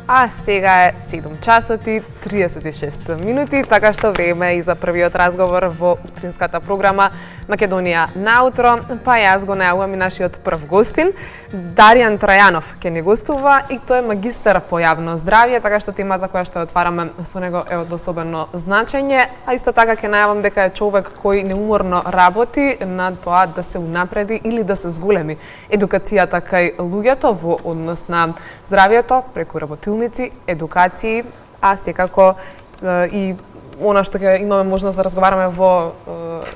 А сега е 7 часот и 36 минути, така што време и за првиот разговор во утринската програма Македонија наутро, па јас го најавувам и нашиот прв гостин, Даријан Трајанов ќе ни гостува и тој е магистар по јавно здравје, така што темата која што отвараме со него е од особено значење, а исто така ќе најавам дека е човек кој неуморно работи на тоа да се унапреди или да се зголеми едукацијата кај луѓето во однос на здравјето преку работилници, едукации, а секако и она што ќе имаме можност да разговараме во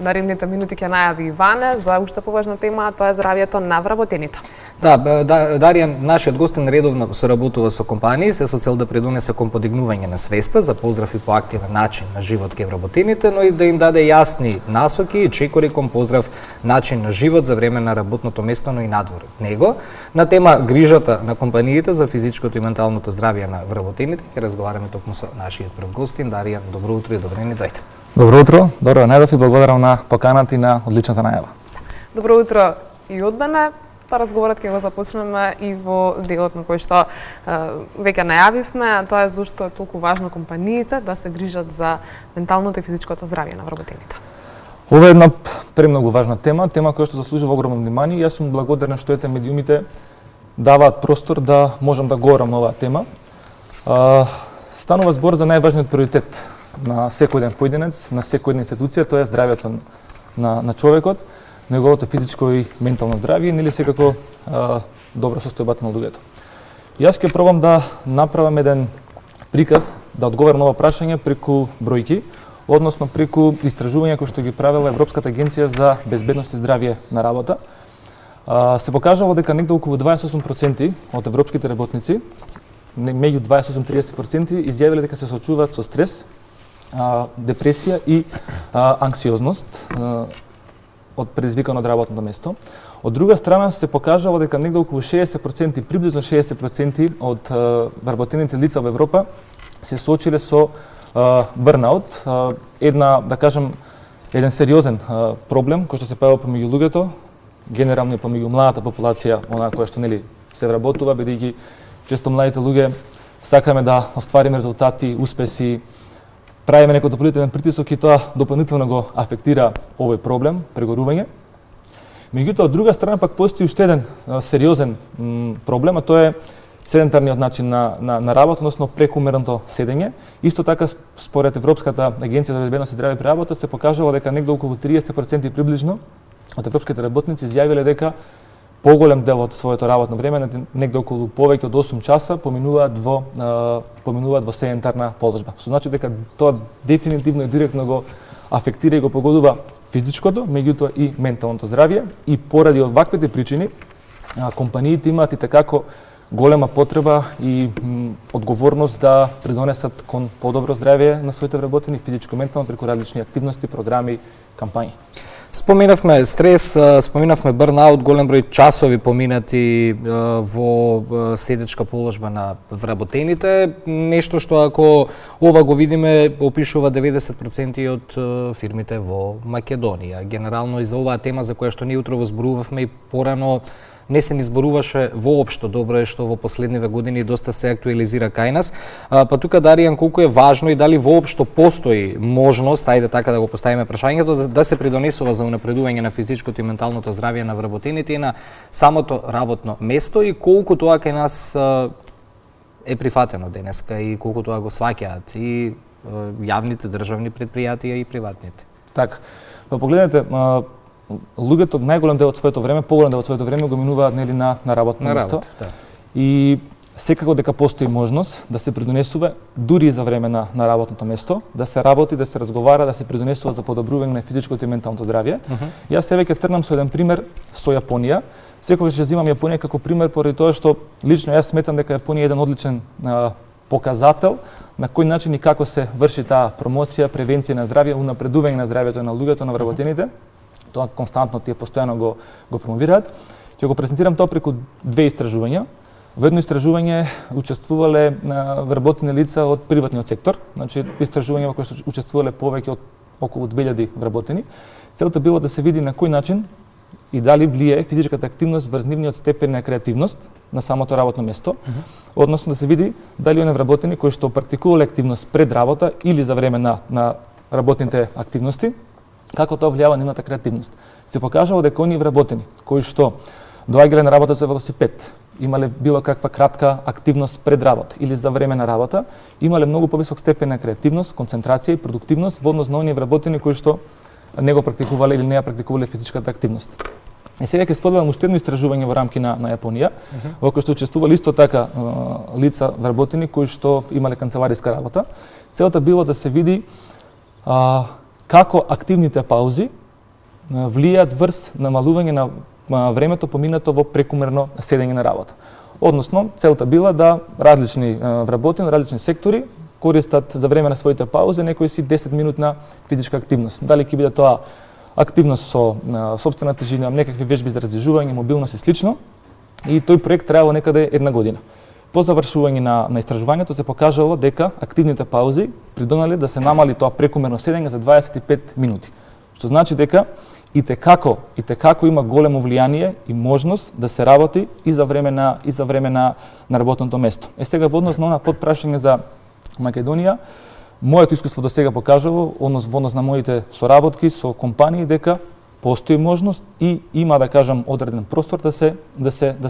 наредните минути ќе најави Иване за уште поважна тема, тоа е здравјето на вработените. Да, Даријан, нашиот гостин редовно соработува со компании, се со цел да придонесе кон подигнување на свеста за поздрав и поактивен начин на живот кај вработените, но и да им даде јасни насоки и чекори кон поздрав начин на живот за време на работното место, но и надвор него. На тема грижата на компаниите за физичкото и менталното здравје на вработените ќе разговараме токму со нашиот прв гостин. Даријан, добро утро и добре ни дојде. Добро утро, добро најдов и благодарам на поканата и на одличната најава. Добро утро и од мене. Па разговорот ќе го започнеме и во делот на кој што веќе најавивме, а тоа е зашто е толку важно компаниите да се грижат за менталното и физичкото здравје на вработените. Ова е една премногу важна тема која што заслужува огромно внимание. Јас сум благодарен што ете медиумите даваат простор да можам да говорам на оваа тема. Станува збор за најважниот приоритет на секој ден поединец, на секоја една институција, тоа е здравјето на човекот, неговото физичко и ментално здравје, нели секако добра состојбата на луѓето. Јас ќе пробам да направам еден приказ, да одговорам на ова прашање преку бројки, односно преку истражувања кои што ги правела Европската агенција за безбедност и здравје на работа. Се покажало дека негде околу 28% од европските работници, меѓу 28-30%, изјавиле дека се соочуваат со стрес, депресија и анксиозност од предизвикано од работното место. Од друга страна се покажало дека негде околу 60%, приближно 60% од вработените лица во Европа се соочиле со бърнаут, еден сериозен проблем кој што се појавува помеѓу луѓето, генерално и помеѓу младата популација, онаа која што нели се вработува, бидејќи често младите луѓе сакаме да оствариме резултати, успеси, правиме некој дополнителен притисок и тоа дополнително го афектира овој проблем, прегорување. Меѓутоа, од друга страна пак постои уште еден сериозен проблем, а тоа е седентарниот начин на работа, односно прекумерното седење. Исто така, според Европската агенција за безбедност и здравје при работа, се покажало дека негде околу 30% приближно од европските работници изјавиле дека поголем дел од своето работно време, негде околу повеќе од 8 часа, поминуваат во седентарна положба. Со значи дека тоа дефинитивно и директно го афектира и го погодува физичкото, меѓутоа и менталното здравје, и поради оваквите причини компаниите имаат и такако голема потреба и одговорност да придонесат кон подобро здравје на своите вработени, физичко и ментално, преку различни активности, програми, кампањи. Споменавме стрес, споменавме бърнаут, голем број часови поминати во седечка положба на вработените, нешто што ако ова го видиме опишува 90% од фирмите во Македонија. Генерално и за оваа тема за која што ние утрово зборувавме и порано не се ни зборуваше воопшто. Добро е што во последниве години доста се актуализира кај нас. Па тука, Даријан, колку е важно и дали воопшто постои можност, ајде така да го поставиме прашањето, да се придонесува за унапредување на физичкото и менталното здравје на вработените и на самото работно место, и колку тоа кај нас е прифатено денеска и колку тоа го сваќаат и јавните државни предпријатија и приватните. Така. Па погледнете, луѓето најголем дел од своето време, поголем дел од своето време го минуваат нели на работно место. Да. И секако дека постои можност да се придонесува дури и за време на работното место, да се работи, да се разговара, да се придонесува за подобрување на физичкото и менталното здравје. Јас себе ќе тргнам со еден пример со Јапонија. Секогаш ќе земам Јапонија како пример поради тоа што лично јас сметам дека Јапонија е еден одличен показател на кој начин и како се врши таа промоција, превенција на здравје, унапредување на здравјето на луѓето, на вработените. Тоа константно тие постојано го промовираат. Ќе го презентирам тоа преку две истражувања. Во едно истражување учествувале вработени лица од приватниот сектор, значи истражување во кое што учествувале повеќе од околу 2000 вработени. Целта било да се види на кој начин и дали влијае физичката активност врз нивниот степен на креативност на самото работно место, односно да се види дали оние вработени кои што практикувале активност пред работа или за време на работните активности, како тоа влијава нивната креативност. Се покажало дека оние вработени кои што доаѓале на работа со велосипед, имале било каква кратка активност пред работа или за време на работа, имале многу повисок степен на креативност, концентрација и продуктивност во однос на оние вработени кои што не го практикувале или не ја практикувале физичката активност. И сега ќе споделам уште едно истражување во рамки на Јапонија, во кој што учествувале исто така лица вработени кои што имале канцелариска работа. Целта било да се види како активните паузи влијаат врз намалување на времето поминато во прекумерно седење на работа. Односно, целта била да различни вработени, различни сектори користат за време на своите паузи некои си 10-минутна физичка активност. Дали ќе биде тоа активност со сопствена тежина, некакви вежби за раздвижување, мобилност и слично. И тој проект траело некаде една година. По завршување на истражувањето се покажало дека активните паузи придонеле да се намали тоа прекумерно седење за 25 минути. Што значи дека и те како има големо влијание и можност да се работи и за време на работното место. Сега во однос на она подпрашање за Македонија, моето искуство до сега покажало, во однос на моите соработки со компании, дека постои можност и има, да кажам, одреден простор да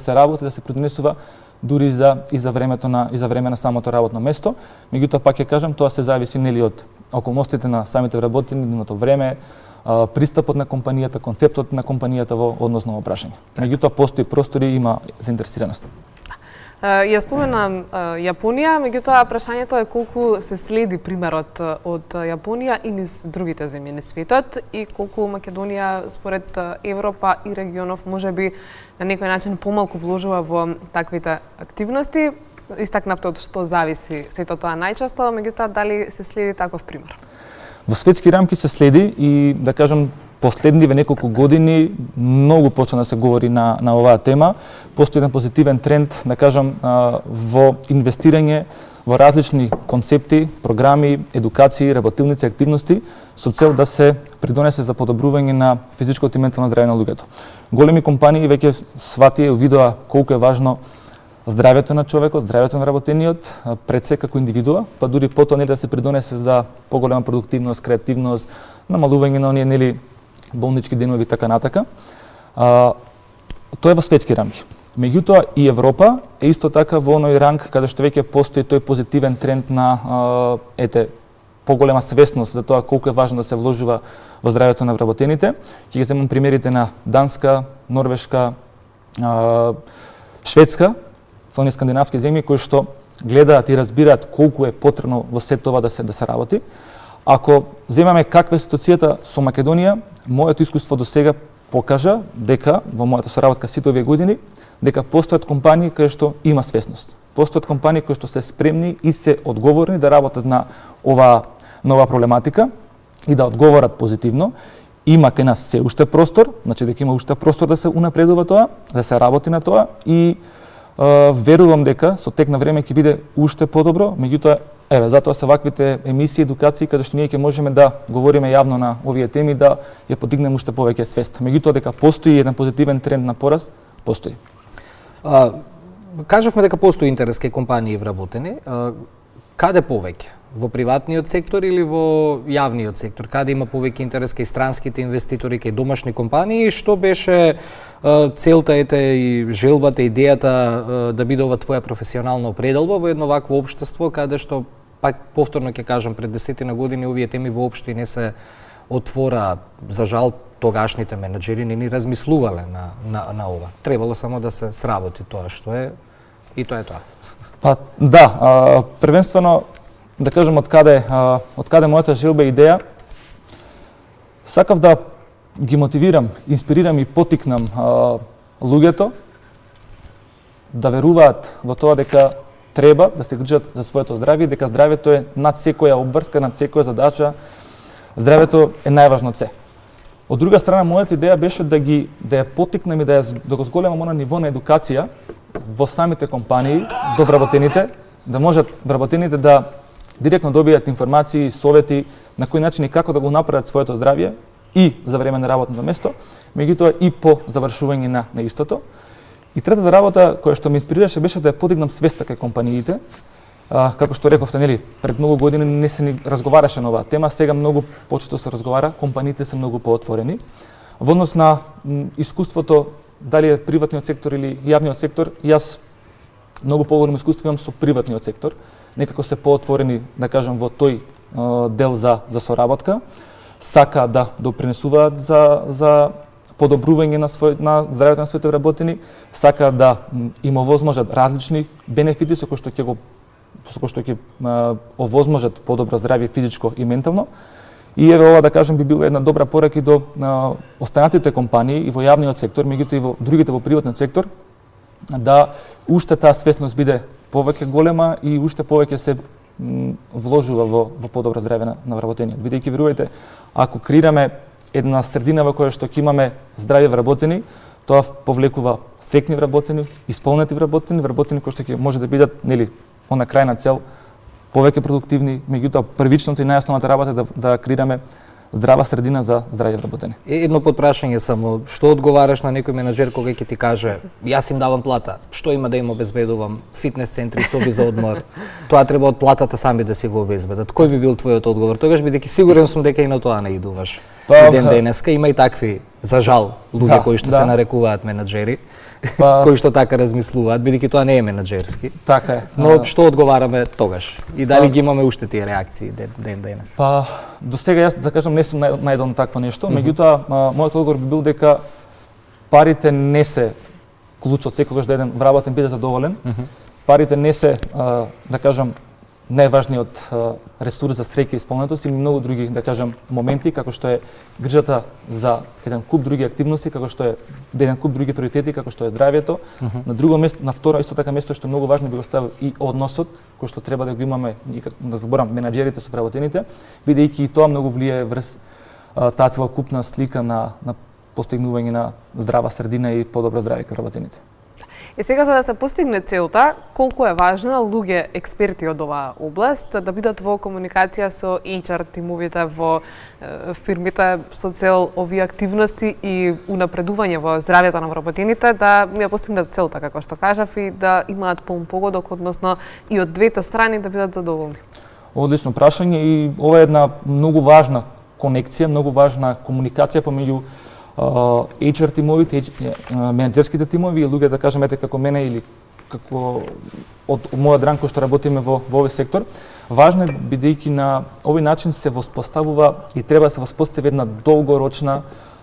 се работи, да се придонесува дури за време на самото работно место. Меѓутоа, пак ќе кажам, тоа се зависи нели од околностите на самите вработени, нивното време, пристапот на компанијата, концептот на компанијата во однос на ова прашање. Меѓутоа, постои простори и има заинтересираност. Ја спомена Јапонија, меѓутоа прашањето е колку се следи примерот од Јапонија и низ другите земји на светот и колку Македонија според Европа и регионов можеби на некој начин помалку вложува во таквите активности. Истакнавте од што зависи сето тоа најчесто, меѓутоа дали се следи таков пример? Во светски рамки се следи и, да кажам, последниве неколку години многу почна да се говори на оваа тема. Постои еден позитивен тренд, да кажам, во инвестирање во различни концепти, програми, едукации, работилници, активности со цел да се придонесе за подобрување на физичкото и ментално здравје на луѓето. Големи компании веќе сватија и увидоа колку е важно здравјето на човекот, здравјето на работениот, пред се како индивидуа, па дури потоа не да се придонесе за поголема продуктивност, креативност, намалување на оние нели болнички денови и така натака. Тоа е во светски рамки. Меѓутоа и Европа е исто така во оној ранг каде што веќе постои тој позитивен тренд на поголема свесност за тоа колку е важно да се вложува во здравјето на вработените. Ќе ги земам примерите на Данска, Норвешка, Шведска, со оние скандинавски земји кои што гледаат и разбираат колку е потребно во сет тоа да се работи. Ако земаме каква е ситуацијата со Македонија, моето искуство до сега покажа дека во мојата соработка сите овие години дека постојат компании кои што има свесност. Постојат компании кои што се спремни и се одговорни да работат на оваа проблематика и да одговорат позитивно. Има кај нас се уште простор, значи дека има уште простор да се унапредува тоа, да се работи на тоа и верувам дека со тек на време ќе биде уште подобро, меѓутоа еве затоа се ваквите емисии, едукации каде што ние ќе можеме да говориме јавно на овие теми, да ја подигнеме уште повеќе свест. Меѓутоа дека постои еден позитивен тренд на пораст, постои. Кажавме дека постои интерес кај компании вработени. Каде повеќе? Во приватниот сектор или во јавниот сектор? Каде има повеќе интерес кај странските инвеститори, кај домашни компании? И што беше целта и желбата, идејата да биде ова твоја професионална определба во едно вакво општество каде што, пак повторно ќе кажам, пред 10 години овие теми воопшто и не се отвора, за жал тогашните менаџери не ни размислувале на ова. Требало само да се сработи тоа што е и тоа е тоа. Па да, првенствено да кажем од каде мојата желба и идеја, сакав да ги мотивирам, инспирирам и потикнам луѓето да веруваат во тоа дека треба да се грижат за своето здравје, дека здравјето е над секоја обврска, над секоја задача, здравјето е најважно од се. Од друга страна, мојата идеја беше да ја потикнам и да го зголемам она ниво на едукација во самите компании до вработените, да можат вработените да директно добијат информации, совети на кој начин и како да го направат своето здравје и за време на работното место, меѓутоа и по завршување на истото. И третата работа која што ме инспирираше беше да ја подигнам свеста кај компаниите. Како што рековте, нели, пред многу години не се ни разговараше на оваа тема, сега многу почесто се разговара, компаниите се многу поотворени. Во однос на искуството, дали е приватниот сектор или јавниот сектор, јас многу поголемо искуство имам со приватниот сектор. Некако се поотворени, да кажам, во тој дел за соработка. Сака да допринесуваат за подобрување на здравјето на своите вработени, сака да им овозможат различни бенефити со кои што ќе овозможат подобро здравје физичко и ментално. И еве ова, да кажем, би била една добра порака и до останатите компании и во јавниот сектор, меѓутоа и во другите во приватниот сектор, да уште таа свесност биде повеќе голема и уште повеќе се вложува во подобро здравје на вработениот. Бидејќи, верувајте, ако креираме една средина во која што ќе имаме здрави вработени, тоа повлекува среќни вработени, исполнети вработени кои што ќе може да бидат, нели, на крајна цел повеќе продуктивни, меѓутоа првичното и најосновната работа е да креираме здрава средина за здрави вработени. Едно подпрашање само, што одговараш на некој менаџер кога ќе ти каже јас им давам плата, што има да им обезбедувам, фитнес центри, соби за одмор, тоа треба од платата сами да си го обезбедат. Кој би бил твојот одговор? Тогаш бидејќи сигурен сум дека и на тоа наидуваш. Ден денеска има и такви, за жал, луѓе кои што се нарекуваат менаџери, кои што така размислуваат, бидејќи тоа не е менаџерски. Така е. Но што одговараме тогаш? И дали ги имаме уште тие реакции ден денес? До сега јас, да кажам, не сум најдол на такво нешто, меѓутоа мојот одговор би бил дека парите не се клучот секогаш да еден вработен биде задоволен. Парите не се, да кажам, најважниот ресурс за среќа и исполнетост, има многу други, да кажам, моменти, како што е грижата за еден куп други активности, како што е еден куп други приоритети, како што е здравјето. На друго место, на второ исто така место што е многу важно би го ставил и односот, кој што треба да го имаме, да заборам, менаџерите со вработените, бидејќи и тоа многу влијае врз таа целокупна слика на постигнување на здрава средина и подобро здравје кај вработените. И сега, за да се постигне целта, колку е важно луѓе експерти од оваа област да бидат во комуникација со HR тимовите во фирмите со цел овие активности и унапредување во здравјето на вработените да ја постигнат целта, како што кажав, и да имаат полн погодок, односно и од двете страни да бидат задоволни. Одлично прашање и ова е една многу важна конекција, многу важна комуникација помеѓу HR тимовите, менеджерските тимови и луѓе, да кажем, ете како мене или како од мојот ранг кој што работиме во овој сектор. Важно е бидејќи на овој начин се воспоставува и треба да се воспостави една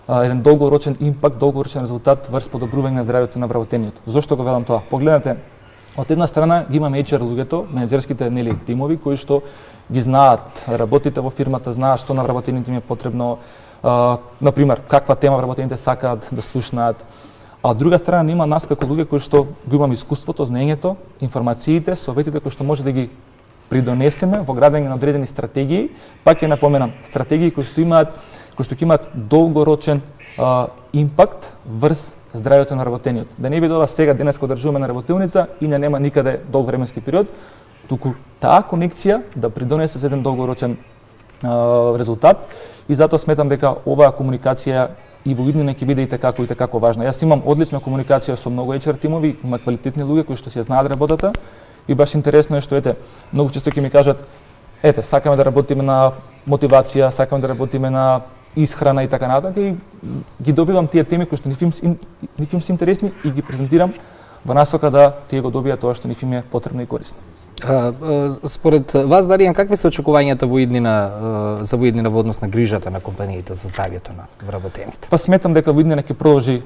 еден долгорочен импакт, долгорочен резултат врз подобрување на здравјето на вработениот. Зошто го велам тоа? Погледнете, од една страна ги имаме HR луѓето, менеджерските тимови кои што ги знаат работите во фирмата, знаат што на вработените им е потребно, например, каква тема вработените сакаат да слушнаат. А од друга страна има нас како луѓе кои што го имаме искуството, знаењето, информациите, советите кои што може да ги придонесеме во градење на одредени стратегии, пак ќе напоменам, стратегии кои што ќе имаат долгорочен импакт врз здравјето на работениот. Да не биде ова сега денеска одржуваме на работилница и не нема никаде долг временски период, туку таа конекција да придонесе за еден долгорочен резултат и затоа сметам дека оваа комуникација и во иднина ќе биде и како важна. Јас имам одлична комуникација со многу HR тимови, има квалитетни луѓе кои што си ја знаат работата и баш интересно е што многу често ќе ми кажат сакаме да работиме на мотивација, сакаме да работиме на исхрана и така натаму и ги добивам тие теми кои што нив им се интересни и ги презентирам во насока да тие го добијат тоа што нив им е потребно и корисно. Според вас, Даријан, какви се очекувањата во иднина во однос на грижата на компаниите за здравјето на вработените? Сметам дека во иднина ќе продолжи.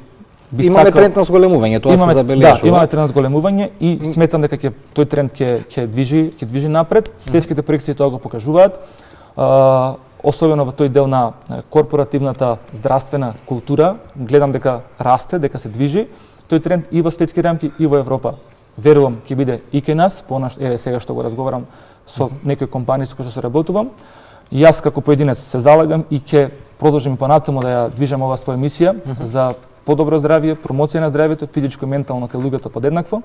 Имаме тренд на зголемување, тоа се забележува. Да, имаме тренд на зголемување и сметам дека тој тренд ќе движи напред. Светските проекции тоа го покажуваат. Особено во тој дел на корпоративната здравствена култура, гледам дека расте, дека се движи. Тој тренд и во светски рамки и во Европа. Верувам ќе биде и кај нас, сега што го разговарам со некои компании со кои што се работувам. Јас како поединец се залагам и ќе продолжим понатаму да ја движам оваа своја мисија за подобро здравје, промоција на здравјето, физичко и ментално кај луѓето подеднакво.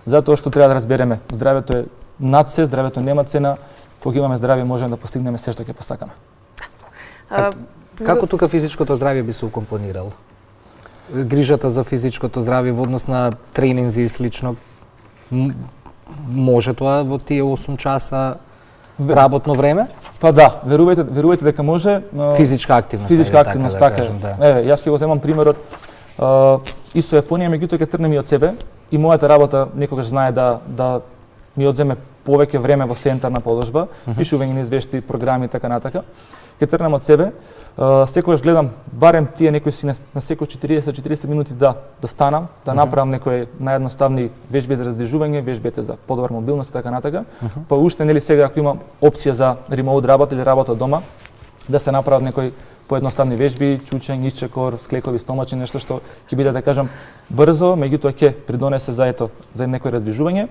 Затоа што треба да разбереме, здравјето е над се, здравјето нема цена. Кога имаме здравје можеме да постигнеме се што ќе посакаме. Како тука физичкото здравје би се укомпонирало? Грижата за физичкото здравје во однос на тренинзи и слично, може тоа во тие 8 часа работно време? Па да, верувајте дека може. Физичка активност. Физичка активност, така е. Да. Еве, јас ќе го земам примерот исто Јапонија, меѓутоа ќе тргнем и од себе и мојата работа некогаш знае да ми одземе повеќе време во сентарна положба, пишување на извешти, програми и така натака. Ќе тргнем од себе. Секогаш гледам барем тие некои си на секој 40 минути да станам, да направам некои наједноставни вежби за раздвижување, вежбите за подобра мобилност и така натака. Па уште нели сега ако има опција за ремоут работа или работа од дома, да се направат некои поедноставни вежби, чучење, исчекор, склекови стомачи, нешто што ќе биде да кажам брзо, меѓутоа ќе придонесе за некој раздвижување.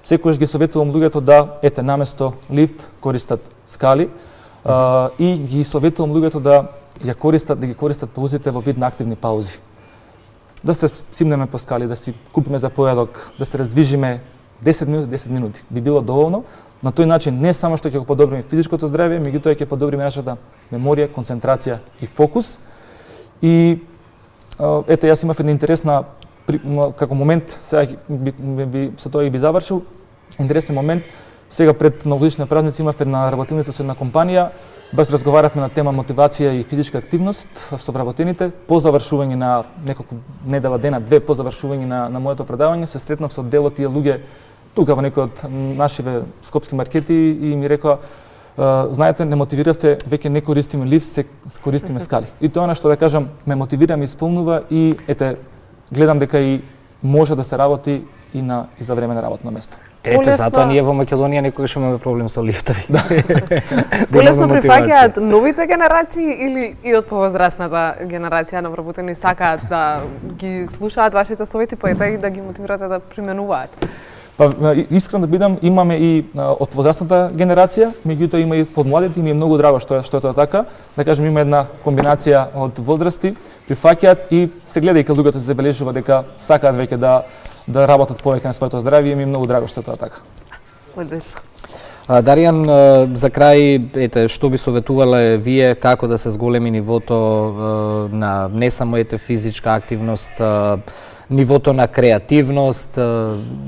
Секогаш ги советувам луѓето да наместо лифт користат скали. И ги советувам луѓето да ги користат паузите во вид на активни паузи. Да се симнеме по скали, да си купиме за појадок, да се раздвижиме 10 минути. Би било доволно. На тој начин не само што ќе го подобриме физичкото здравје, меѓутоа ќе подобриме нашата меморија, концентрација и фокус. И ете, јас имав една интересна како момент, сега со тоа и би завршил, интересен момент. Сега пред новогодишни празници имав една работилница со една компанија, баш разговаравме на тема мотивација и физичка активност со вработените. По завршување на неколку недела дена, две по завршување на моето предавање, се сретнав со дел од тие луѓе тука во некој од нашиве скопски маркети и ми рекоа: знаете, не мотивиравте, веќе не користиме лифт, се користиме скали. И тоа што да кажам ме мотивира, ме исполнува и ете гледам дека и може да се работи и за време на работно место. Ете, затоа ние во Македонија некогаш имаме проблем со лифтови. Полесно прифаќаат новите генерации или и од повозрасната генерација на вработени сакаат да ги слушаат вашите совети, па и да ги мотивирате да применуваат? Па искрено да бидам, имаме и од возрастната генерација, меѓутоа има и подмладите и ми е многу драго што е тоа така. Да кажем, има една комбинација од возрасти, прифаќаат и се гледајќи луѓето се забележува дека сакаат веќе да работат повеќе на своето здравје и ми е многу драго што е тоа така. Одлично. Даријан, за крај, ете, што би советувале вие како да се зголеми нивото на не само физичка активност, нивото на креативност,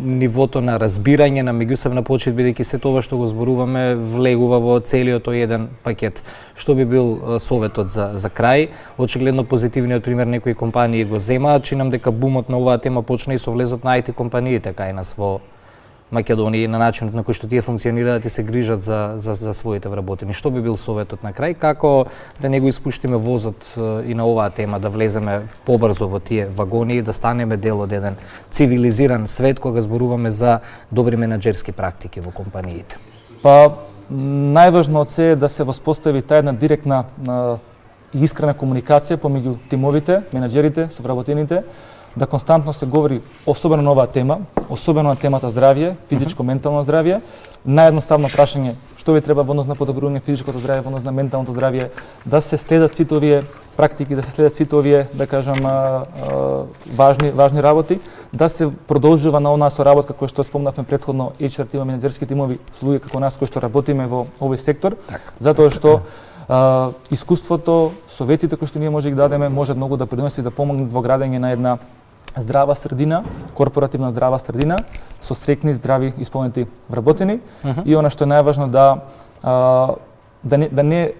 нивото на разбирање на меѓусебна почит, бидејќи се тоа што го зборуваме влегува во целиот тој еден пакет. Што би бил советот за крај? Очигледно позитивниот пример некои компании го земаат, чинам дека бумот на оваа тема почна и со влезот на IT компаниите кај нас во Македонија, на начинот на кој што тие функционираат и се грижат за своите вработени. Што би бил советот на крај? Како да не го испуштиме возот и на оваа тема, да влеземе побрзо во тие вагони и да станеме дел од еден цивилизиран свет кога зборуваме за добри менаџерски практики во компаниите? Па најважно од се е да се воспостави таа една директна и искрена комуникација помеѓу тимовите, менаџерите, со вработените, да константно се говори особено на оваа тема, особено на темата здравје, физичко-ментално здравје. Наједноставно прашање што ви треба во однос на подобрување физичкото здравје, во однос на менталното здравје, да се следат сите овие практики, да се следат сите овие, да кажам, важни работи, да се продолжува на онаа соработка која што спомнавме претходно, HR тима, менаџерски тимови, со луѓе како нас кои што работиме во овој сектор, затоа што искуството, советите кои што ние може да ги дадеме, може многу да придонесат и да помогнат во градење на една здрава средина, корпоративна здрава средина, со среќни, здрави, исполнети вработени. И она што е најважно да не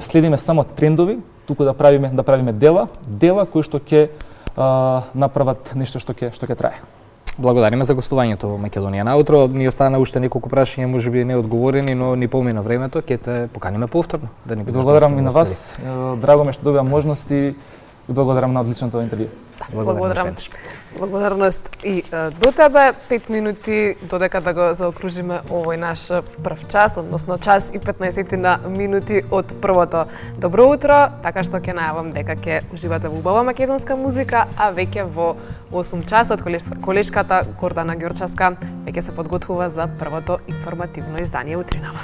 следиме само трендови, туку да правиме дела кои што ќе направат нешто што ќе трае. Благодариме за гостувањето во Македонија на утро. Ни остана уште неколку прашања, можеби не одговорени, но ни помина времето, ќе те поканиме повторно да ни бидеш. Благодарам и на вас. Драго ме што добивам можност и благодарам на одличното интервју. Благодарност и до тебе. 5 минути додека да го заокружиме овој наш прв час, односно час и 15 минути од првото добро утро, така што ќе најавам дека ќе уживате во убава македонска музика, а веќе во 8 часот колешката Гордана Ѓорчевска веќе се подготвува за првото информативно издание утринава.